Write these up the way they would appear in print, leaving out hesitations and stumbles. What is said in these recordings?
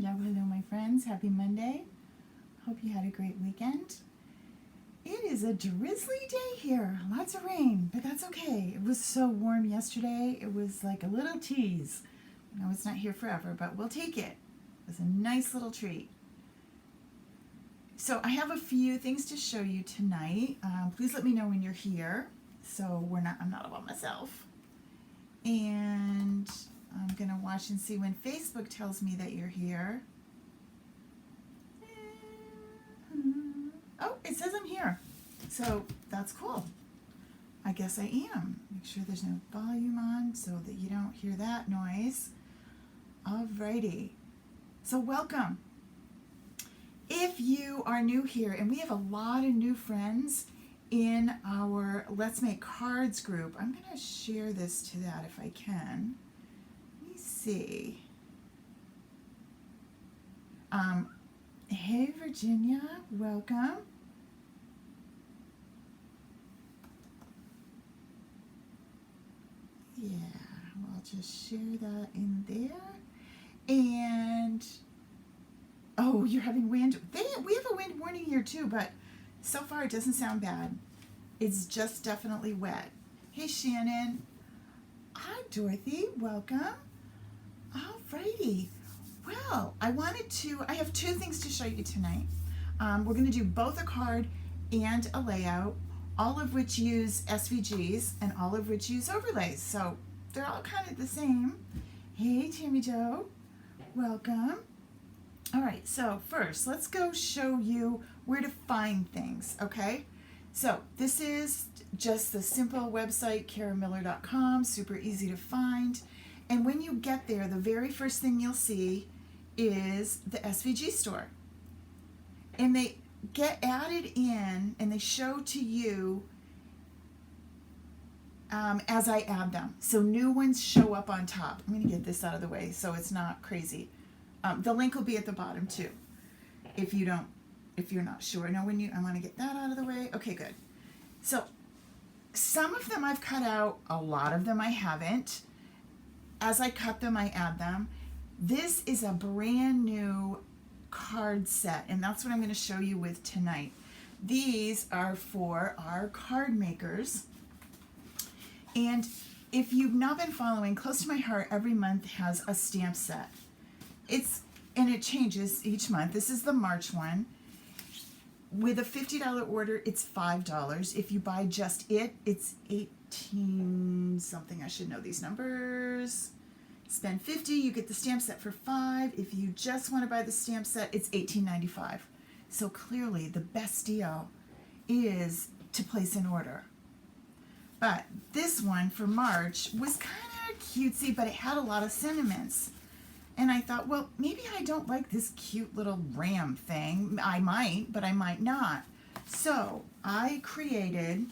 Hello, my friends. Happy Monday. Hope you had a great weekend. It is a drizzly day here. Lots of rain, but that's okay. It was so warm yesterday. It was like a little tease. I know it's not here forever, but we'll take it. It was a nice little treat. So I have a few things to show you tonight. Please let me know when you're here. So I'm not all by myself. And I'm going to watch and see when Facebook tells me that you're here. Oh, it says I'm here. So that's cool. I guess I am. Make sure there's no volume on so that you don't hear that noise. Alrighty. So welcome. If you are new here, and we have a lot of new friends in our Let's Make Cards group. I'm going to share this to that if I can. Let me see. Hey Virginia, welcome. Yeah, I'll just share that in there. And oh, you're having wind. We have a wind warning here too, but so far it doesn't sound bad. It's just definitely wet. Hey Shannon. Hi Dorothy, welcome. Alrighty. Well, I have two things to show you tonight. We're going to do both a card and a layout, all of which use SVGs and all of which use overlays. So they're all kind of the same. Hey Tammy Jo, welcome. All right, so first let's go show you where to find things, okay? So this is just the simple website, karamiller.com, super easy to find. And when you get there, the very first thing you'll see is the SVG Store. And they get added in and they show to you as I add them. So new ones show up on top. I'm going to get this out of the way so it's not crazy. The link will be at the bottom too, if you're not sure. No, I want to get that out of the way. Okay, good. So some of them I've cut out, a lot of them I haven't. As I cut them, I add them. This is a brand new card set, and that's what I'm going to show you with tonight. These are for our card makers. And if you've not been following, Close to My Heart every month has a stamp set. And it changes each month. This is the March one. With a $50 order, it's $5. If you buy just it, it's 18 something. I should know these numbers. Spend $50, you get the stamp set for $5. If you just want to buy the stamp set, it's $18.95. So clearly the best deal is to place an order. But this one for March was kind of cutesy, but it had a lot of sentiments. And I thought, well, maybe I don't like this cute little ram thing. I might, but I might not. So I created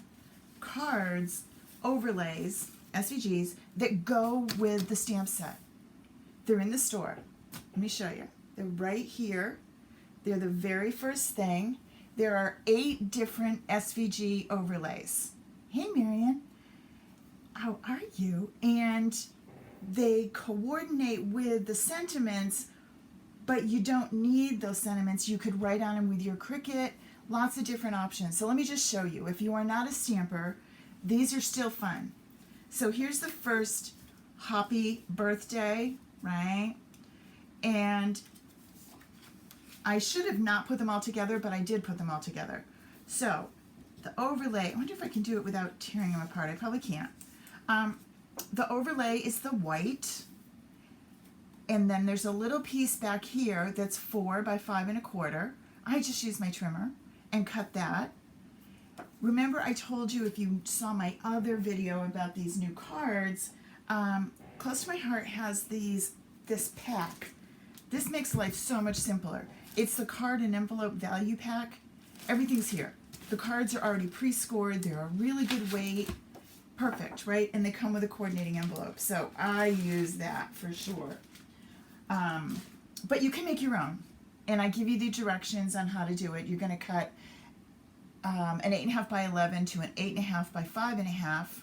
cards, overlays, SVGs, that go with the stamp set. They're in the store. Let me show you. They're right here. They're the very first thing. There are 8 different SVG overlays. Hey, Marion. How are you? And they coordinate with the sentiments, but you don't need those sentiments. You could write on them with your Cricut, lots of different options. So let me just show you. If you are not a stamper, these are still fun. So here's the first Happy Birthday, right? And I should have not put them all together, but I did put them all together. So the overlay, I wonder if I can do it without tearing them apart. I probably can't. The overlay is the white, and then there's a little piece back here that's 4 by 5 1/4. I just used my trimmer and cut that. Remember I told you, if you saw my other video about these new cards, Close to My Heart has this pack. This makes life so much simpler. It's the card and envelope value pack. Everything's here. The cards are already pre-scored. They're a really good weight. Perfect, right? And they come with a coordinating envelope. So I use that for sure. But you can make your own. And I give you the directions on how to do it. You're going to cut an 8.5 by 11 to an 8.5 by 5.5.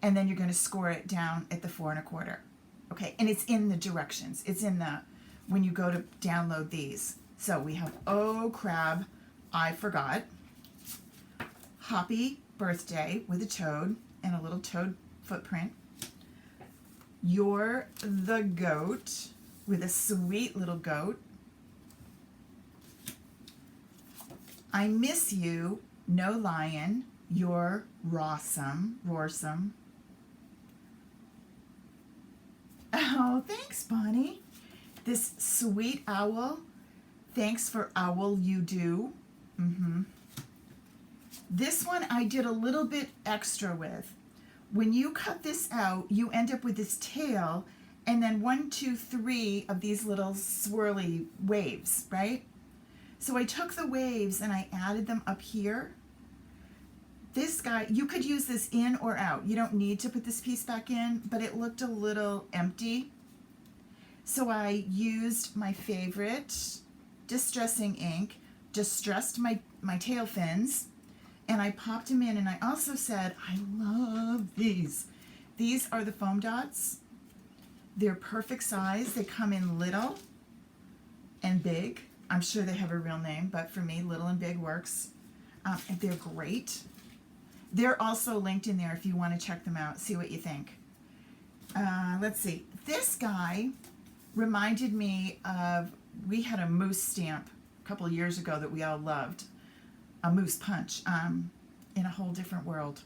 And then you're going to score it down at the 4 1/4. Okay, and it's in the directions. It's in the when you go to download these. So we have Oh Crab, I Forgot, Hoppy Birthday with a toad and a little toad footprint, You're the Goat with a sweet little goat, I Miss You, No Lion, You're Roarsome. Oh, thanks, Bonnie. This Sweet Owl, Thanks for Owl You Do. This one I did a little bit extra with. When you cut this out, you end up with this tail and then 1, 2, 3 of these little swirly waves, right? So I took the waves and I added them up here. This guy, you could use this in or out. You don't need to put this piece back in, but it looked a little empty. So I used my favorite distressing ink, distressed my tail fins, and I popped them in, and I also said, I love these. These are the foam dots. They're perfect size. They come in little and big. I'm sure they have a real name, but for me, little and big works. And they're great. They're also linked in there if you want to check them out, see what you think. Let's see. This guy reminded me of, we had a moose stamp a couple of years ago that we all loved. A moose punch in a whole different world.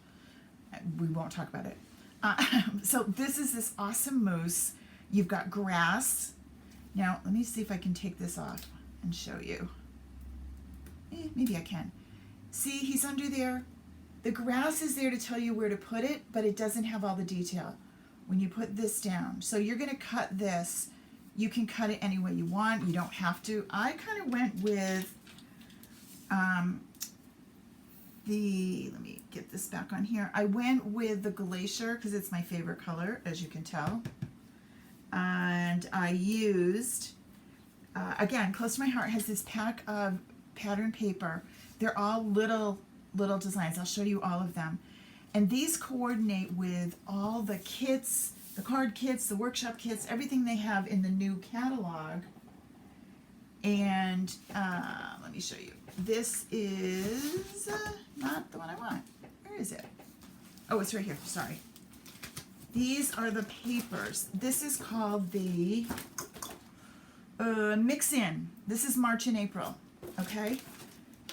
We won't talk about it. So this is this awesome moose. You've got grass. Now, let me see if I can take this off and show you. Maybe I can. See, he's under there. The grass is there to tell you where to put it, but it doesn't have all the detail when you put this down. So you're going to cut this. You can cut it any way you want. You don't have to. I kind of went with let me get this back on here. I went with the Glacier because it's my favorite color, as you can tell. And I used, again, close to my heart, has this pack of pattern paper. They're all little designs. I'll show you all of them. And these coordinate with all the kits, the card kits, the workshop kits, everything they have in the new catalog. And let me show you. This is not the one I want. Where is it? Oh, it's right here. Sorry. These are the papers. This is called the Mix In. This is March and April. Okay?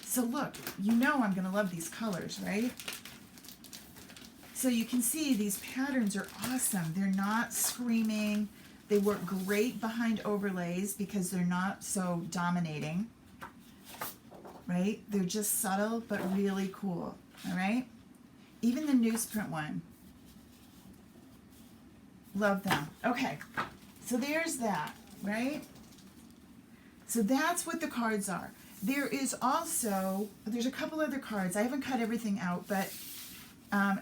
So look, you know I'm going to love these colors, right? So you can see these patterns are awesome. They're not screaming. They work great behind overlays because they're not so dominating, right? They're just subtle but really cool, all right? Even the newsprint one. Love them. Okay, so there's that, right? So that's what the cards are. There is also, there's a couple other cards. I haven't cut everything out, but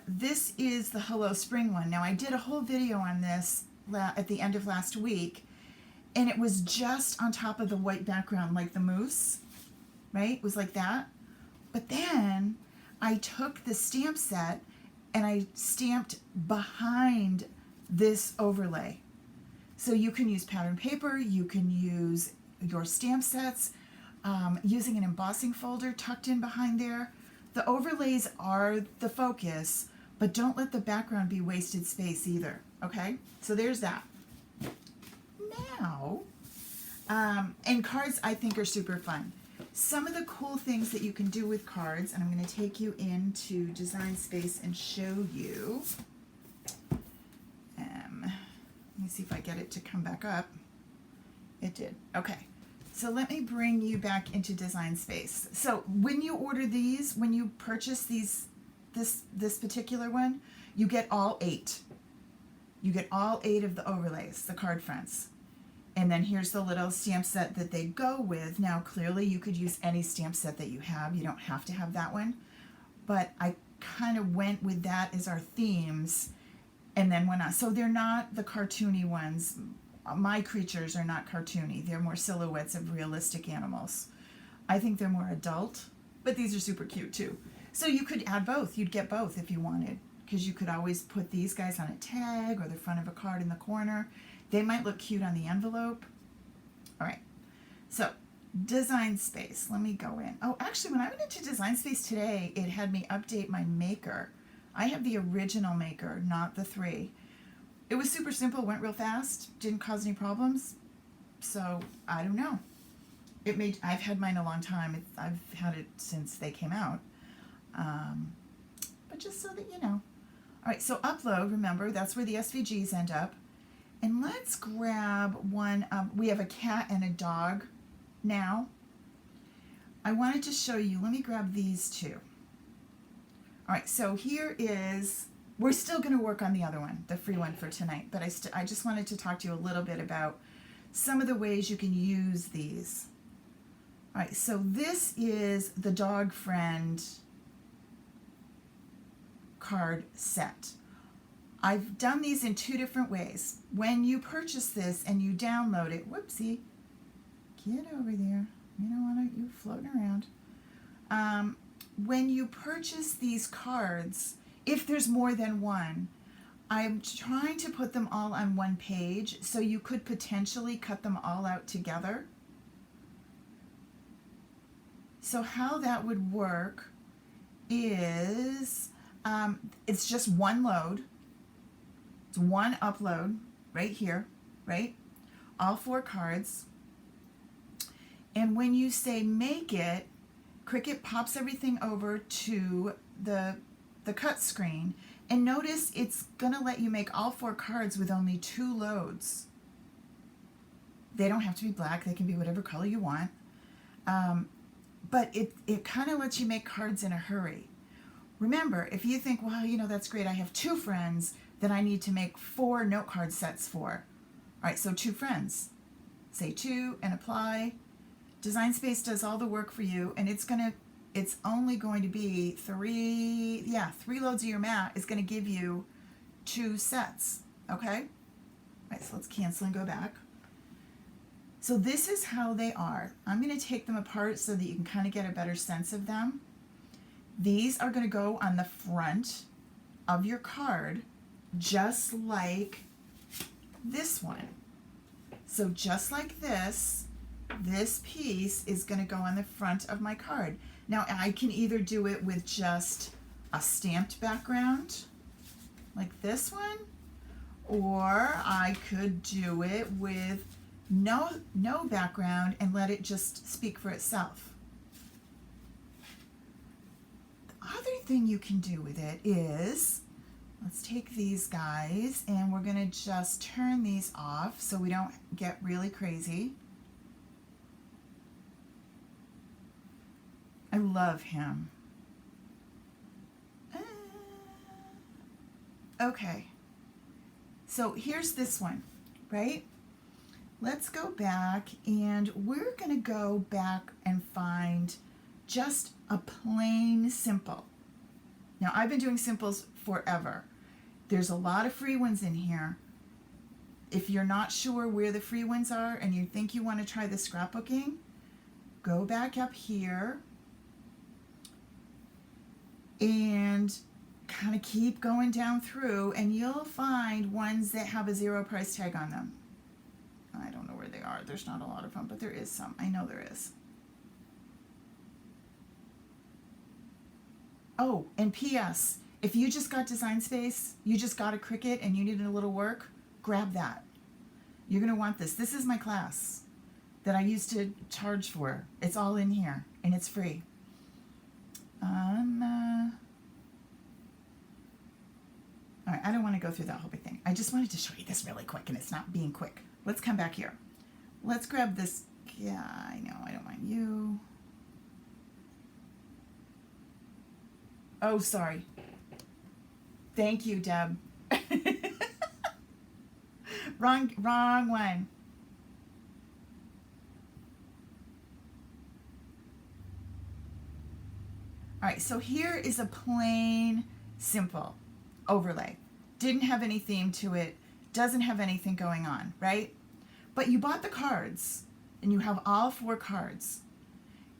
this is the Hello Spring one. Now, I did a whole video on this at the end of last week, and it was just on top of the white background, like the moose, right? It was like that. But then I took the stamp set and I stamped behind this overlay. So you can use pattern paper, you can use your stamp sets, using an embossing folder tucked in behind there. The overlays are the focus, but don't let the background be wasted space either, okay? So there's that. Now, and cards I think are super fun. Some of the cool things that you can do with cards, and I'm going to take you into Design Space and show you. Let me see if I get it to come back up. It did. Okay. So let me bring you back into Design Space. So when you order these, when you purchase this particular one, you get all 8. You get all 8 of the overlays, the card fronts. And then here's the little stamp set that they go with. Now, clearly you could use any stamp set that you have. You don't have to have that one. But I kind of went with that as our themes and then went on. So they're not the cartoony ones. My creatures are not cartoony. They're more silhouettes of realistic animals. I think they're more adult, but these are super cute too. So you could add both. You'd get both if you wanted, because you could always put these guys on a tag or the front of a card in the corner. They might look cute on the envelope. All right. So Design Space. Let me go in. Oh, actually, when I went into Design Space today, it had me update my maker. I have the original maker, not the 3. It was super simple, went real fast, didn't cause any problems. So I don't know. I've had mine a long time. I've had it since they came out. But just so that you know. All right, so upload, remember, that's where the SVGs end up. And let's grab one. We have a cat and a dog now. I wanted to show you, let me grab these two. All right, so here is, we're still going to work on the other one, the free one for tonight, but I just wanted to talk to you a little bit about some of the ways you can use these. All right, so this is the dog friend card set. I've done these in 2 different ways. When you purchase this and you download it, whoopsie, get over there. You don't want you floating around. When you purchase these cards, if there's more than one, I'm trying to put them all on one page, so you could potentially cut them all out together. So how that would work is, it's just one load. It's one upload right here, right? All 4 cards. And when you say make it, Cricut pops everything over to the cut screen. And notice it's going to let you make all 4 cards with only 2 loads. They don't have to be black. They can be whatever color you want. But it kind of lets you make cards in a hurry. Remember, if you think, well, you know, that's great. I have 2 friends that I need to make 4 note card sets for. All right, so 2 friends. Say 2 and apply. Design Space does all the work for you, and it's only going to be 3 loads of your mat is going to give you 2 sets, okay? All right, so let's cancel and go back. So this is how they are. I'm going to take them apart so that you can kind of get a better sense of them. These are going to go on the front of your card, just like this one. So just like this piece is going to go on the front of my card. Now I can either do it with just a stamped background, like this one, or I could do it with no background and let it just speak for itself. The other thing you can do with it is, let's take these guys and we're going to just turn these off so we don't get really crazy. I love him. Okay. So here's this one, right? Let's go back and we're going to go back and find just a plain simple. Now I've been doing simples forever. There's a lot of free ones in here. If you're not sure where the free ones are and you think you want to try the scrapbooking, go back up here and kind of keep going down through and you'll find ones that have a 0 price tag on them. I don't know where they are. There's not a lot of them, but there is some. I know there is. Oh, and P.S. If you just got Design Space, you just got a Cricut and you needed a little work, grab that. You're going to want this. This is my class that I used to charge for. It's all in here and it's free. All right, I don't want to go through that whole big thing. I just wanted to show you this really quick, and it's not being quick. Let's come back here. Let's grab this. Yeah, I know, I don't mind you. Oh, sorry. Thank you, Deb. Wrong one. All right, so here is a plain, simple overlay. Didn't have any theme to it, doesn't have anything going on, right? But you bought the cards, and you have all 4 cards.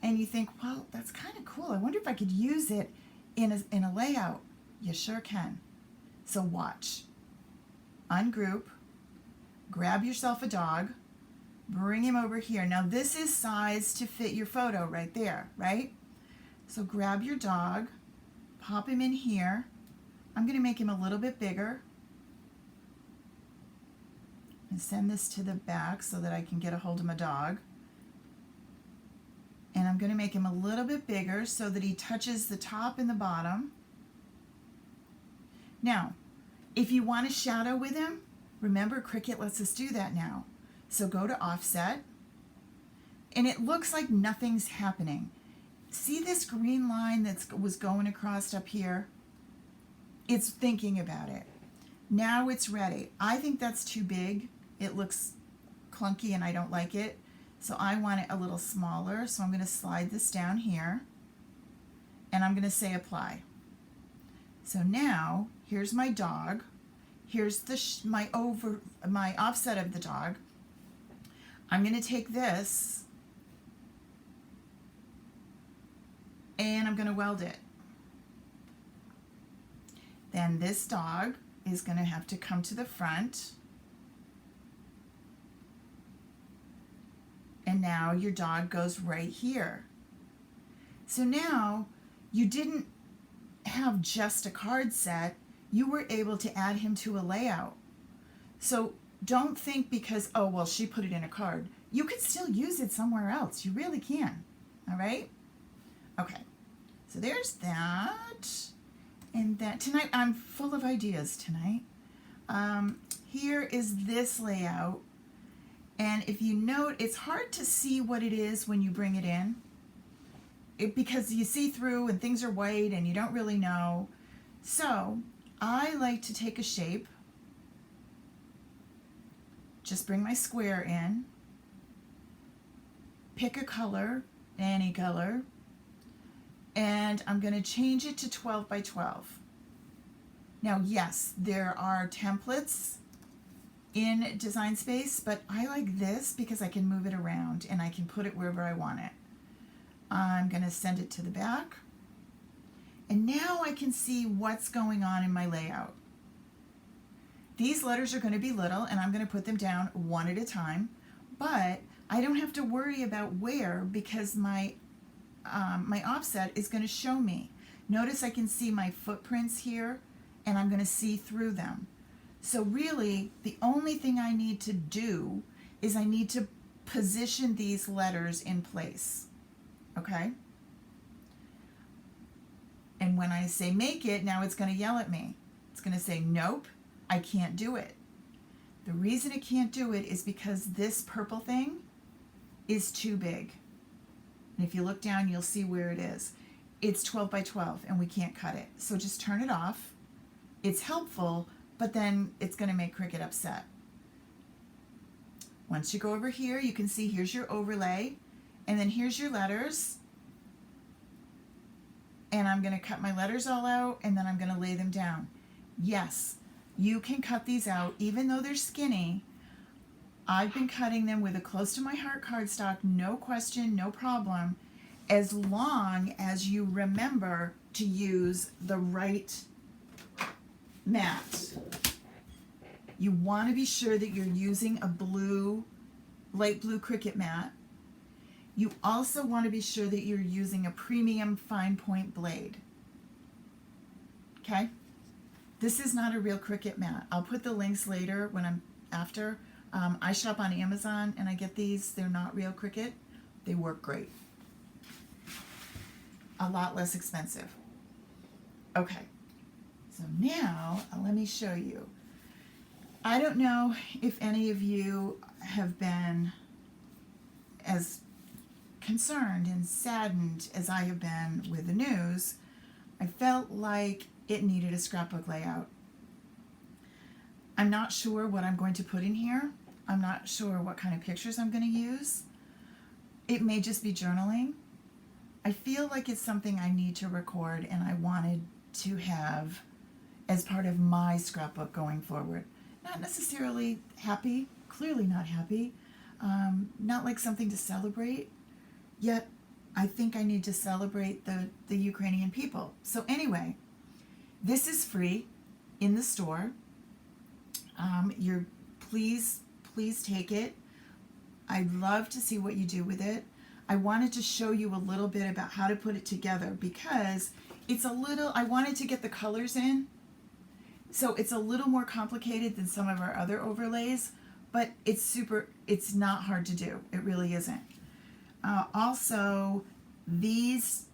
And you think, well, that's kind of cool. I wonder if I could use it in a layout. You sure can. So watch. Ungroup, grab yourself a dog, bring him over here. Now this is sized to fit your photo right there, right? So grab your dog, pop him in here. I'm going to make him a little bit bigger and send this to the back so that I can get a hold of my dog. And I'm going to make him a little bit bigger so that he touches the top and the bottom. Now, if you want a shadow with him, remember Cricut lets us do that now. So go to offset, and it looks like nothing's happening. See this green line that was going across up here? It's thinking about it. Now it's ready. I think that's too big. It looks clunky and I don't like it. So I want it a little smaller. So I'm going to slide this down here and I'm going to say apply. So now here's my dog. Here's the my offset of the dog. I'm going to take this and I'm going to weld it. Then this dog is going to have to come to the front. And now your dog goes right here. So now you didn't have just a card set, you were able to add him to a layout. So don't think because, oh, well, she put it in a card. You could still use it somewhere else. You really can. All right? Okay. So there's that. And that tonight, I'm full of ideas tonight. Here is this layout. And if you note, it's hard to see what it is when you bring it in. Because you see through and things are white and you don't really know. So I like to take a shape, just bring my square in, pick a color, any color, and I'm going to change it to 12 by 12. Now, yes, there are templates in Design Space, but I like this because I can move it around and I can put it wherever I want it. I'm going to send it to the back. And now I can see what's going on in my layout. These letters are going to be little and I'm going to put them down one at a time, but I don't have to worry about where because my offset is going to show me. Notice I can see my footprints here and I'm going to see through them. So really the only thing I need to do is I need to position these letters in place. Okay? And when I say make it, now it's going to yell at me. It's going to say, nope, I can't do it. The reason it can't do it is because this purple thing is too big. And if you look down, you'll see where it is. It's 12 by 12 and we can't cut it. So just turn it off. It's helpful, but then it's going to make Cricut upset. Once you go over here, you can see here's your overlay. And then here's your letters. And I'm going to cut my letters all out and then I'm going to lay them down. Yes, you can cut these out even though they're skinny. I've been cutting them with a close to my heart cardstock, no question, no problem, as long as you remember to use the right mat. You want to be sure that you're using a blue, light blue Cricut mat. You also want to be sure that you're using a premium fine point blade. Okay? This is not a real Cricut mat. I'll put the links later when I'm after. I shop on Amazon and I get these. They're not real Cricut. They work great. A lot less expensive. Okay. So now let me show you. I don't know if any of you have been as concerned and saddened as I have been with the news. I felt like it needed a scrapbook layout. I'm not sure what I'm going to put in here. I'm not sure what kind of pictures I'm going to use. It may just be journaling. I feel like it's something I need to record and I wanted to have as part of my scrapbook going forward. Not necessarily happy, clearly not happy, not like something to celebrate, yet I think I need to celebrate the Ukrainian people. So anyway, this is free in the store. Please take it. I'd love to see what you do with it. I wanted to show you a little bit about how to put it together because it's a little, I wanted to get the colors in. So it's a little more complicated than some of our other overlays, but it's not hard to do. It really isn't. Also, these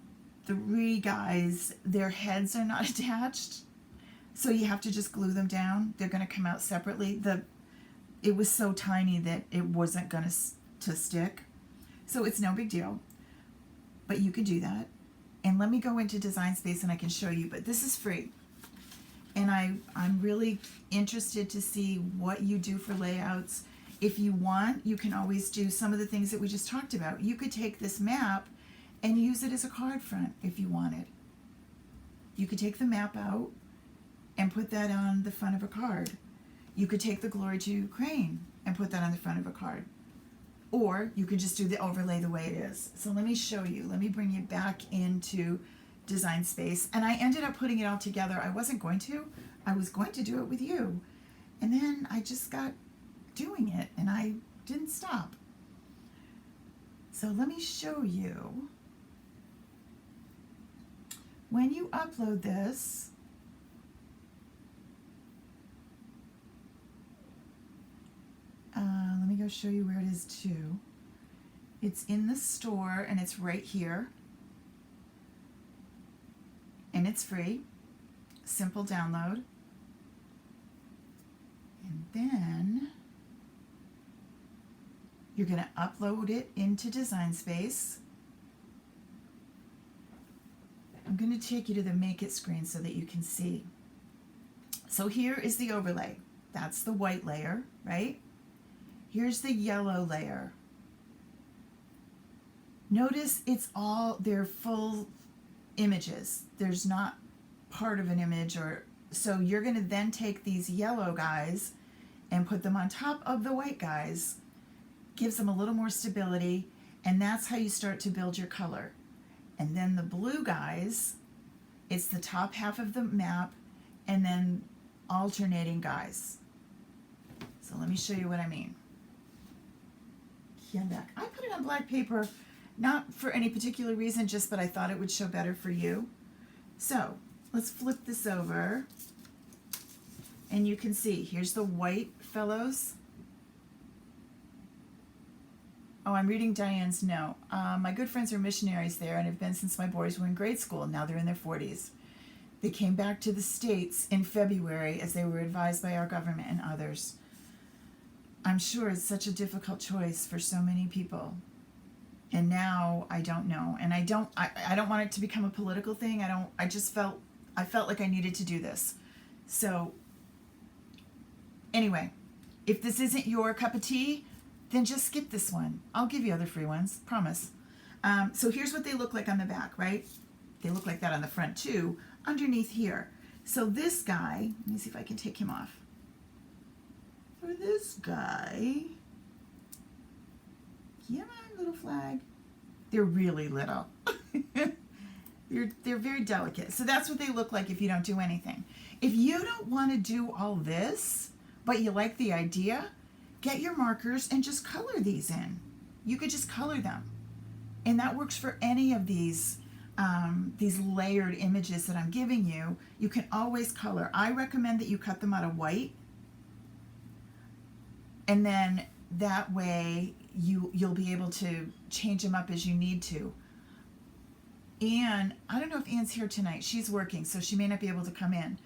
three guys, their heads are not attached. So you have to just glue them down. They're going to come out separately. It was so tiny that it wasn't going to stick. So it's no big deal. But you can do that. And let me go into Design Space and I can show you. But this is free. And I'm really interested to see what you do for layouts. If you want, you can always do some of the things that we just talked about. You could take this map and use it as a card front if you wanted. You could take the map out and put that on the front of a card. You could take the Glory to Ukraine and put that on the front of a card. Or you could just do the overlay the way it is. So let me show you. Let me bring you back into Design Space. And I ended up putting it all together. I wasn't going to. I was going to do it with you. And then I just got doing it and I didn't stop. So let me show you. When you upload this, let me go show you where it is too. It's in the store and it's right here. And it's free. Simple download. And then you're going to upload it into Design Space. I'm going to take you to the Make It screen so that you can see. So here is the overlay. That's the white layer, right? Here's the yellow layer. Notice they're full images. There's not part of an image so you're going to then take these yellow guys and put them on top of the white guys. Gives them a little more stability, and that's how you start to build your color. And then the blue guys, it's the top half of the map and then alternating guys. So let me show you what I mean. Here, back. I put it on black paper, not for any particular reason, just but I thought it would show better for you. So let's flip this over and you can see, here's the white fellows. Oh, I'm reading Diane's note. My good friends are missionaries there and have been since my boys were in grade school. Now they're in their 40s. They came back to the States in February as they were advised by our government and others. I'm sure it's such a difficult choice for so many people. And now I don't know. And I don't want it to become a political thing. I felt like I needed to do this. So anyway, if this isn't your cup of tea, then just skip this one. I'll give you other free ones, promise. So here's what they look like on the back, right? They look like that on the front too, underneath here. So this guy, let me see if I can take him off. For this guy, come on, little flag. They're really little. They're very delicate. So that's what they look like if you don't do anything. If you don't want to do all this, but you like the idea, get your markers and just color these in. You could just color them. And that works for any of these layered images that I'm giving you. You can always color. I recommend that you cut them out of white. And then that way you'll be able to change them up as you need to. Anne, I don't know if Anne's here tonight. She's working, so she may not be able to come in.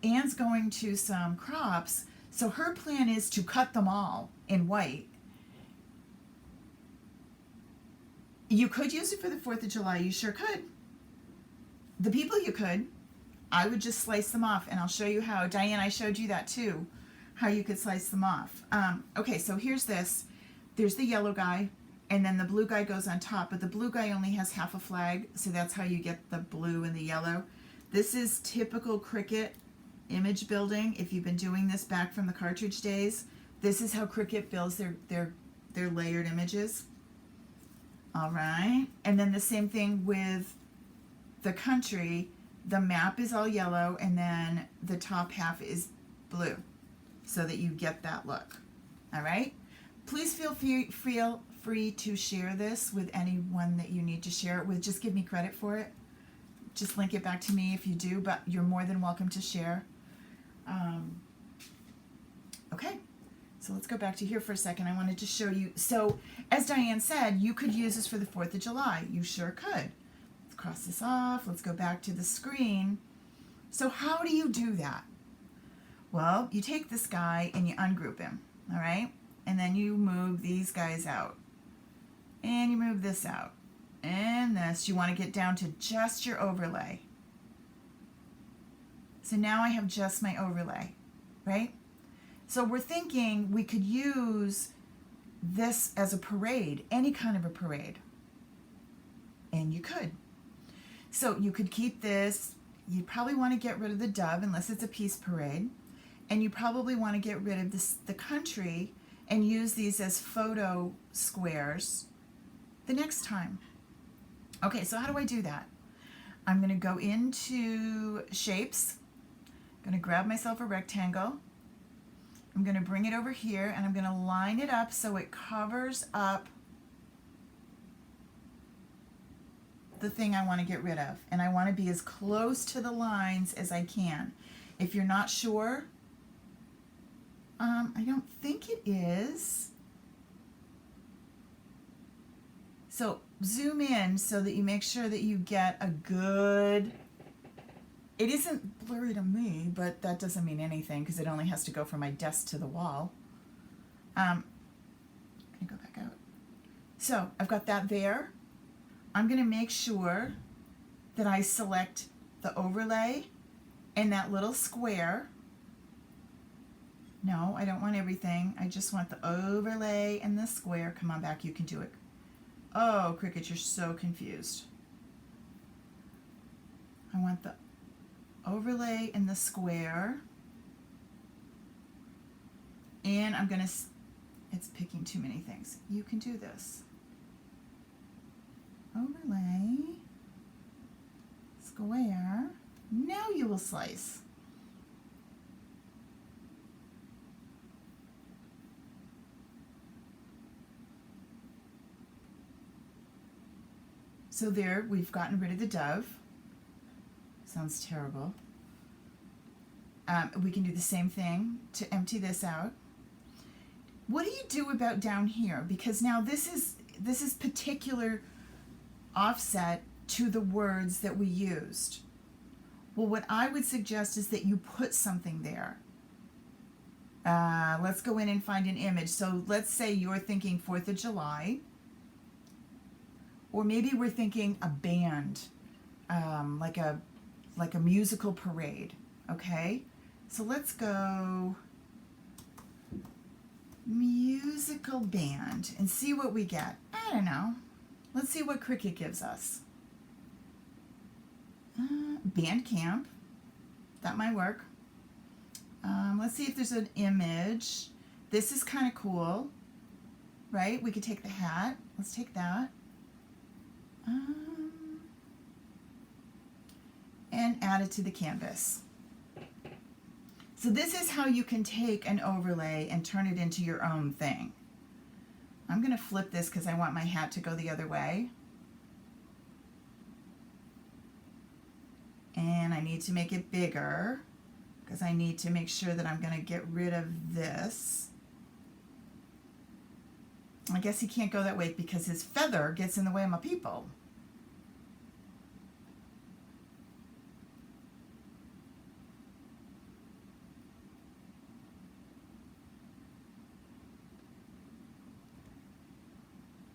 Anne's going to some crops, so her plan is to cut them all in white. You could use it for the 4th of July. You sure could. The people you could. I would just slice them off, and I'll show you how. Diane, I showed you that too, how you could slice them off. Okay, so here's this. There's the yellow guy, and then the blue guy goes on top, but the blue guy only has half a flag, so that's how you get the blue and the yellow. This is typical Cricut image building. If you've been doing this back from the cartridge days, this is how Cricut builds their layered images. All right, and then the same thing with the country. The map is all yellow, and then the top half is blue, so that you get that look. All right, Please feel free to share this with anyone that you need to share it with. Just give me credit for it. Just link it back to me if you do, but you're more than welcome to share. Okay, so let's go back to here for a second. I wanted to show you. So, as Diane said, you could use this for the 4th of July. You sure could. Let's cross this off. Let's go back to the screen. So how do you do that? Well, you take this guy and you ungroup him, all right? And then you move these guys out. And you move this out. And this. You want to get down to just your overlay. So now I have just my overlay, right? So we're thinking we could use this as a parade, any kind of a parade. And you could. So you could keep this. You probably want to get rid of the dove unless it's a peace parade. And you probably want to get rid of the country and use these as photo squares the next time. Okay, so how do I do that? I'm going to go into shapes. I'm going to grab myself a rectangle. I'm going to bring it over here and I'm going to line it up so it covers up the thing I want to get rid of. And I want to be as close to the lines as I can. If you're not sure, I don't think it is. So zoom in so that you make sure that you get a good, it isn't blurry to me, but that doesn't mean anything because it only has to go from my desk to the wall. I'm going to go back out. So I've got that there. I'm going to make sure that I select the overlay and that little square. No, I don't want everything. I just want the overlay and the square. Come on back, you can do it. Oh, Cricut, you're so confused. I want the overlay and the square. And I'm going to, it's picking too many things. You can do this. Overlay, square. Now you will slice. So there, we've gotten rid of the dove. Sounds terrible. We can do the same thing to empty this out. What do you do about down here? Because now this is particular offset to the words that we used. Well, what I would suggest is that you put something there. Let's go in and find an image. So let's say you're thinking 4th of July. Or maybe we're thinking a band, like a musical parade, okay? So let's go musical band and see what we get. I don't know. Let's see what Cricut gives us. Band camp. That might work. Let's see if there's an image. This is kind of cool, right? We could take the hat. Let's take that. And add it to the canvas. So this is how you can take an overlay and turn it into your own thing. I'm going to flip this because I want my hat to go the other way. And I need to make it bigger because I need to make sure that I'm going to get rid of this. I guess he can't go that way because his feather gets in the way of my people.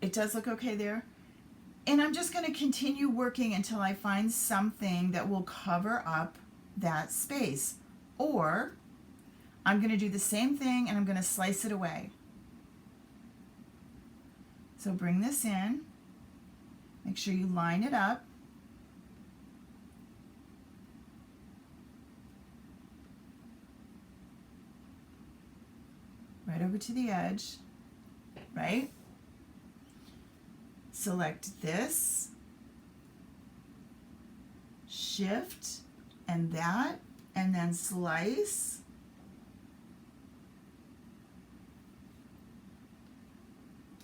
It does look okay there. And I'm just going to continue working until I find something that will cover up that space. Or I'm going to do the same thing and I'm going to slice it away. So bring this in. Make sure you line it up. Right over to the edge, right? Select this, shift, and that, and then slice.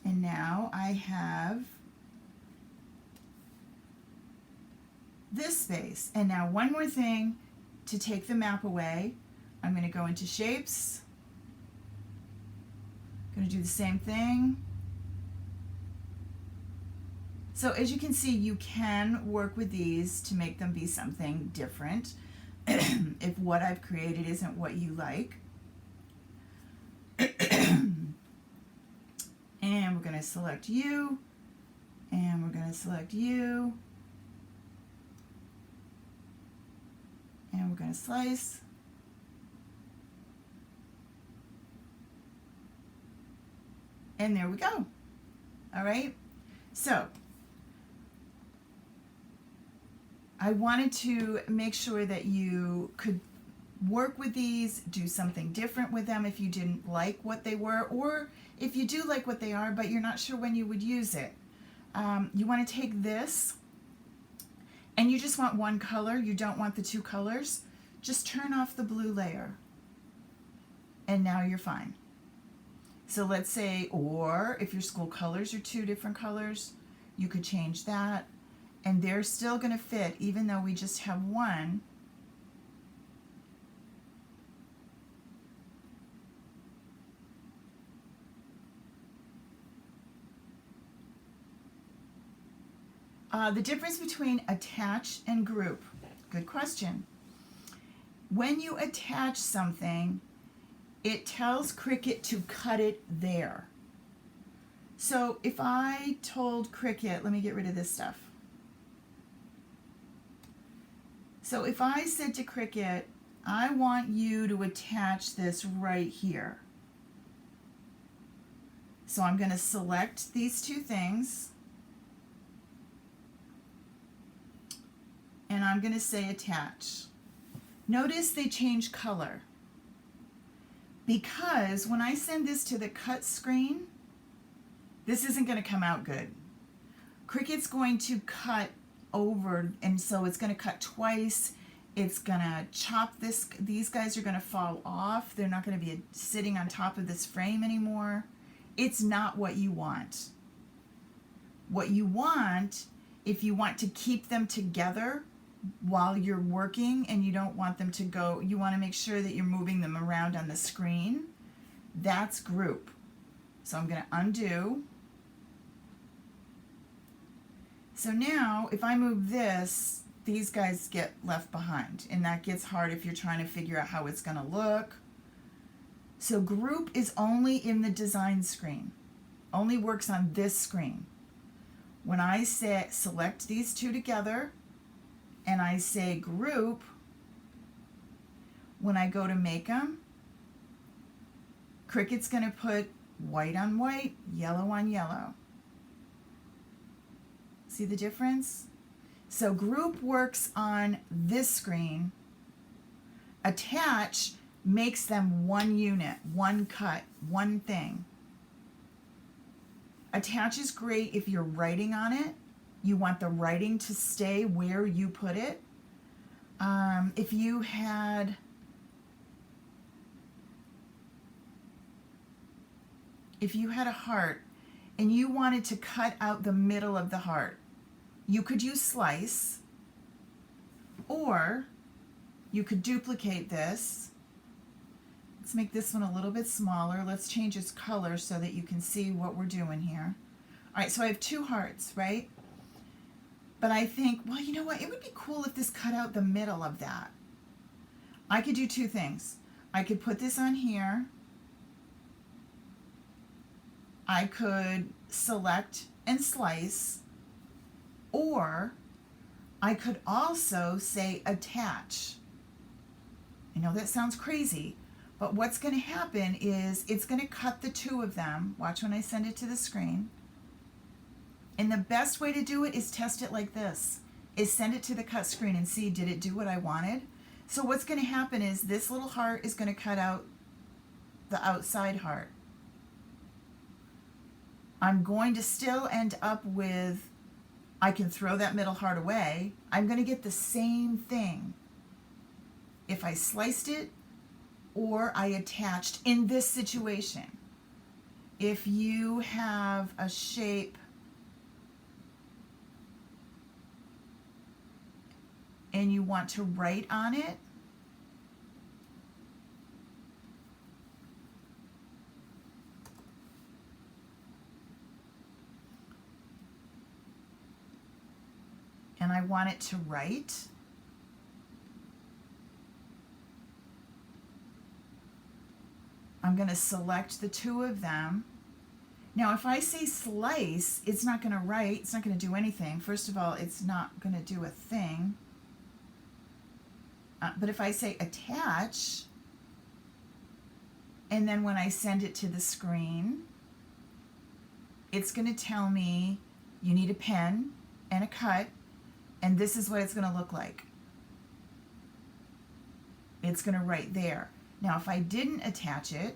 And now I have this space. And now one more thing to take the map away. I'm going to go into shapes. I'm going to do the same thing. So as you can see, you can work with these to make them be something different if what I've created isn't what you like. And we're going to select you, and we're going to select you, and we're going to slice. And there we go. All right. So I wanted to make sure that you could work with these, do something different with them if you didn't like what they were, or if you do like what they are, but you're not sure when you would use it. You want to take this, and you just want one color. You don't want the two colors. Just turn off the blue layer, and now you're fine. So let's say, or if your school colors are two different colors, you could change that, and they're still going to fit even though we just have one. The difference between attach and group. Good question. When you attach something, it tells Cricut to cut it there. So if I told Cricut, let me get rid of this stuff. So if I said to Cricut, I want you to attach this right here. So I'm going to select these two things, and I'm going to say attach. Notice they change color, because when I send this to the cut screen, this isn't going to come out good. Cricut's going to cut over, and so it's going to cut twice. It's going to chop this. These guys are going to fall off. They're not going to be sitting on top of this frame anymore. It's not what you want. What you want, if you want to keep them together while you're working and you don't want them to go, you want to make sure that you're moving them around on the screen, that's group. So I'm going to undo. So now if I move this, these guys get left behind, and that gets hard if you're trying to figure out how it's going to look. So group is only in the design screen, only works on this screen. When I say select these two together and I say group, when I go to make them, Cricut's going to put white on white, yellow on yellow. See the difference? So group works on this screen. Attach makes them one unit, one cut, one thing. Attach is great if you're writing on it. You want the writing to stay where you put it. If you had a heart and you wanted to cut out the middle of the heart, you could use slice, or you could duplicate this. Let's make this one a little bit smaller. Let's change its color so that you can see what we're doing here. All right, so I have two hearts, right? But I think, well, you know what? It would be cool if this cut out the middle of that. I could do two things. I could put this on here. I could select and slice, or I could also say attach. I know that sounds crazy, but what's going to happen is it's going to cut the two of them. Watch when I send it to the screen. And the best way to do it is test it like this, is send it to the cut screen and see, did it do what I wanted? So what's going to happen is this little heart is going to cut out the outside heart. I'm going to still end up with, I can throw that middle heart away. I'm going to get the same thing if I sliced it or I attached in this situation. if you have a shape and you want to write on it, and I want it to write, I'm going to select the two of them. Now, if I say slice, it's not going to write. It's not going to do anything. First of all, it's not going to do a thing. But if I say attach, and then when I send it to the screen, it's going to tell me you need a pen and a cut, and this is what it's going to look like. It's going to write there. Now, if I didn't attach it,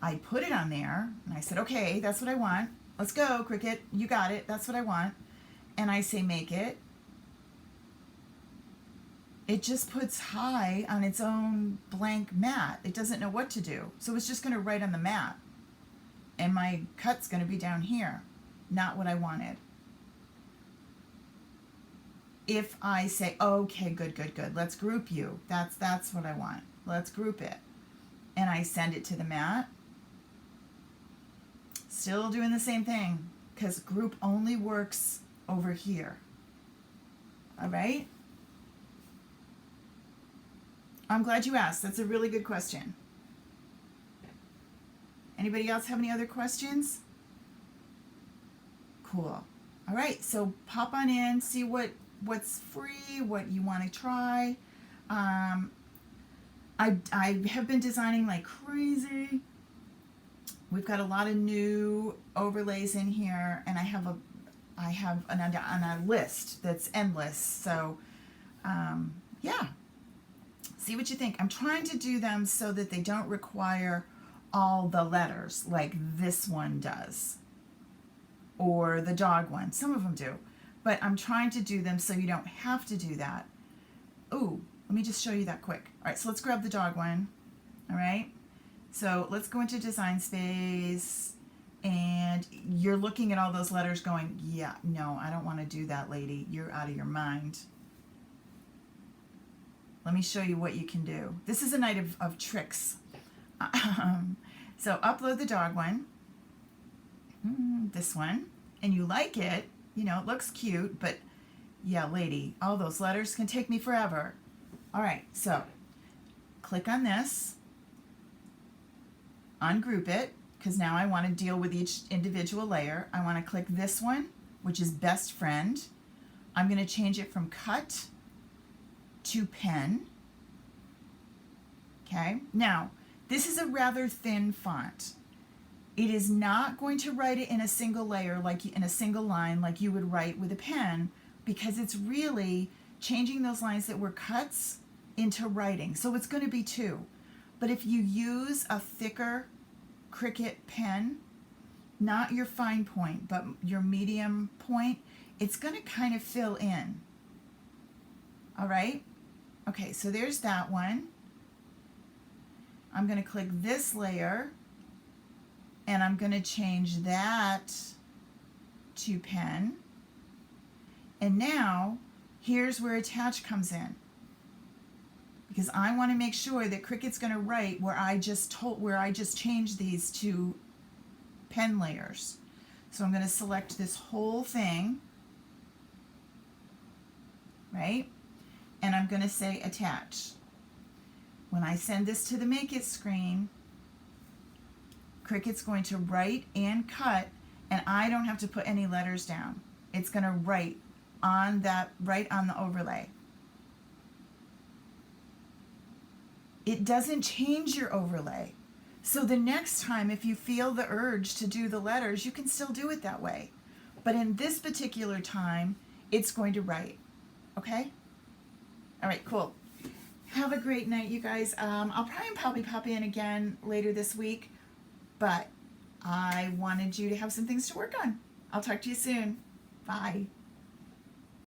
I put it on there, and I said, okay, that's what I want. Let's go, Cricut. You got it. That's what I want. And I say make it. It just puts hi on its own blank mat. It doesn't know what to do. So it's just going to write on the mat. And my cut's going to be down here. Not what I wanted. If I say, okay, good, let's group you. That's what I want. Let's group it. And I send it to the mat. Still doing the same thing, because group only works over here. All right? I'm glad you asked. That's a really good question. Anybody else have any other questions? Cool. All right, so pop on in, see what's free, what you want to try. I have been designing like crazy. We've got a lot of new overlays in here, and I have on a list that's endless. So, yeah, see what you think. I'm trying to do them so that they don't require all the letters like this one does, or the dog one. Some of them do, but I'm trying to do them so you don't have to do that. Ooh, let me just show you that quick. All right, so let's grab the dog one. All right, so let's go into Design Space, and you're looking at all those letters going, yeah, no, I don't want to do that, lady. You're out of your mind. Let me show you what you can do. This is a night of tricks. So upload the dog one, this one, and you like it, you know, it looks cute, but yeah, lady, all those letters can take me forever. All right, so click on this, ungroup it, because now I want to deal with each individual layer. I want to click this one, which is best friend. I'm going to change it from cut to pen. Okay, now this is a rather thin font. It is not going to write it in a single layer, like in a single line, like you would write with a pen, because it's really changing those lines that were cuts into writing. So it's going to be two. But if you use a thicker Cricut pen, not your fine point, but your medium point, it's going to kind of fill in. All right? Okay, so there's that one. I'm going to click this layer, and I'm going to change that to pen. And now, here's where attach comes in, because I want to make sure that Cricut's going to write where I just changed these to pen layers. So I'm going to select this whole thing, right? And I'm going to say attach. When I send this to the Make It screen, Cricut's going to write and cut, and I don't have to put any letters down. It's going to write on the overlay. It doesn't change your overlay. So the next time, if you feel the urge to do the letters, you can still do it that way. But in this particular time, it's going to write. Okay? All right, cool. Have a great night, you guys. I'll probably pop in again later this week, but I wanted you to have some things to work on. I'll talk to you soon. Bye.